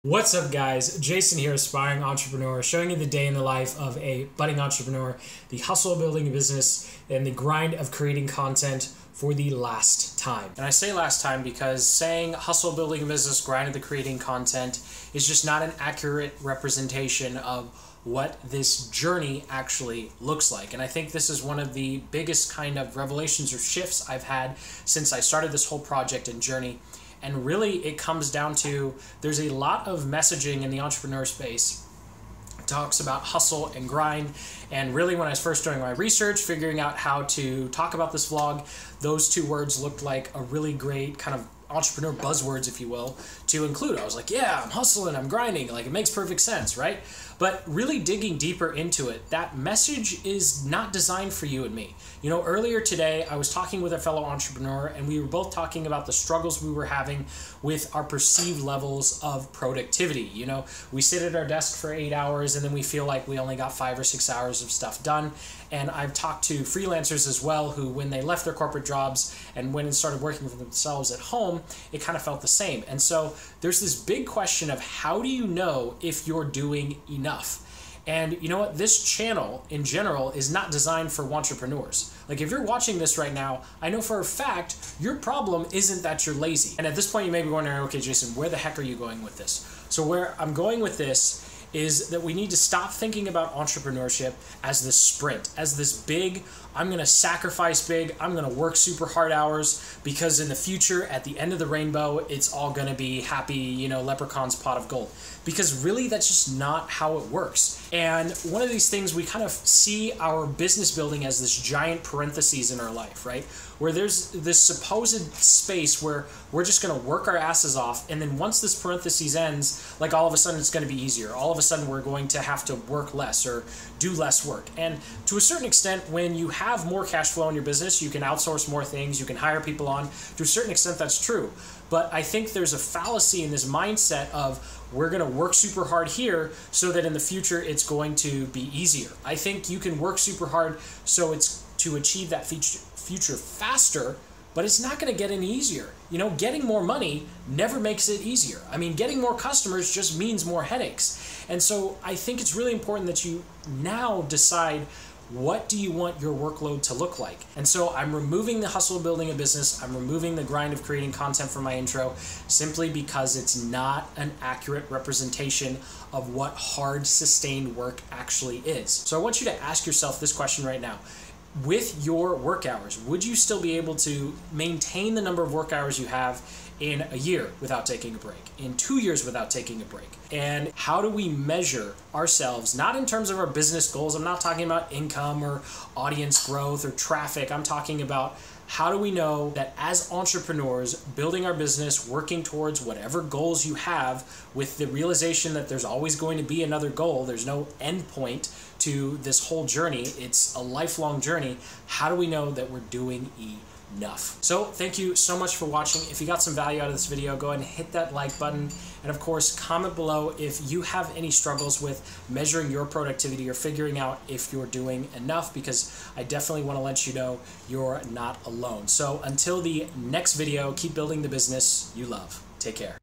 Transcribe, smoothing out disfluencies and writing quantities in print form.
What's up, guys? Jason here, aspiring entrepreneur, showing you the day in the life of a budding entrepreneur, the hustle of building a business, and the grind of creating content for the last time. And I say last time because saying hustle building a business, grind of the creating content is just not an accurate representation of what this journey actually looks like. And I think this is one of the biggest kind of revelations or shifts I've had since I started this whole project and journey. And really, it comes down to, there's a lot of messaging in the entrepreneur space. It talks about hustle and grind. And really, when I was first doing my research, figuring out how to talk about this vlog, those two words looked like a really great kind of entrepreneur buzzwords, if you will, to include. I was like, yeah, I'm hustling, I'm grinding, like it makes perfect sense, right? But really digging deeper into it, that message is not designed for you and me. You know, earlier today, I was talking with a fellow entrepreneur and we were both talking about the struggles we were having with our perceived levels of productivity. You know, we sit at our desk for 8 hours and then we feel like we only got 5 or 6 hours of stuff done. And I've talked to freelancers as well who, when they left their corporate jobs and went and started working for themselves at home, it kind of felt the same. And so there's this big question of, how do you know if you're doing enough? And you know what? This channel in general is not designed for entrepreneurs. Like, if you're watching this right now, I know for a fact your problem isn't that you're lazy. And at this point you may be wondering, okay, Jason, where the heck are you going with this? So where I'm going with this is that we need to stop thinking about entrepreneurship as this sprint, as this big, I'm gonna sacrifice big, I'm gonna work super hard hours, because in the future, at the end of the rainbow, it's all gonna be happy, you know, leprechaun's pot of gold. Because really, that's just not how it works. And one of these things, we kind of see our business building as this giant parentheses in our life, right? Where there's this supposed space where we're just gonna work our asses off, and then once this parentheses ends, like all of a sudden it's gonna be easier. All of a sudden we're going to have to work less or do less work. And to a certain extent, when you have more cash flow in your business, you can outsource more things, you can hire people on. To a certain extent, that's true. But I think there's a fallacy in this mindset of, we're going to work super hard here so that in the future it's going to be easier. I think you can work super hard so it's to achieve that future faster, but it's not going to get any easier. You know, getting more money never makes it easier. I mean, getting more customers just means more headaches. And so I think it's really important that you now decide, what do you want your workload to look like? And so I'm removing the hustle of building a business. I'm removing the grind of creating content from my intro, simply because it's not an accurate representation of what hard, sustained work actually is. So I want you to ask yourself this question right now. With your work hours, would you still be able to maintain the number of work hours you have in a year without taking a break, in 2 years without taking a break? And how do we measure ourselves, not in terms of our business goals? I'm not talking about income or audience growth or traffic. I'm talking about, how do we know that as entrepreneurs, building our business, working towards whatever goals you have, with the realization that there's always going to be another goal, there's no end point to this whole journey, it's a lifelong journey, how do we know that we're doing enough? So thank you so much for watching. If you got some value out of this video, go ahead and hit that like button. And of course, comment below if you have any struggles with measuring your productivity or figuring out if you're doing enough, because I definitely want to let you know you're not alone. So until the next video, keep building the business you love. Take care.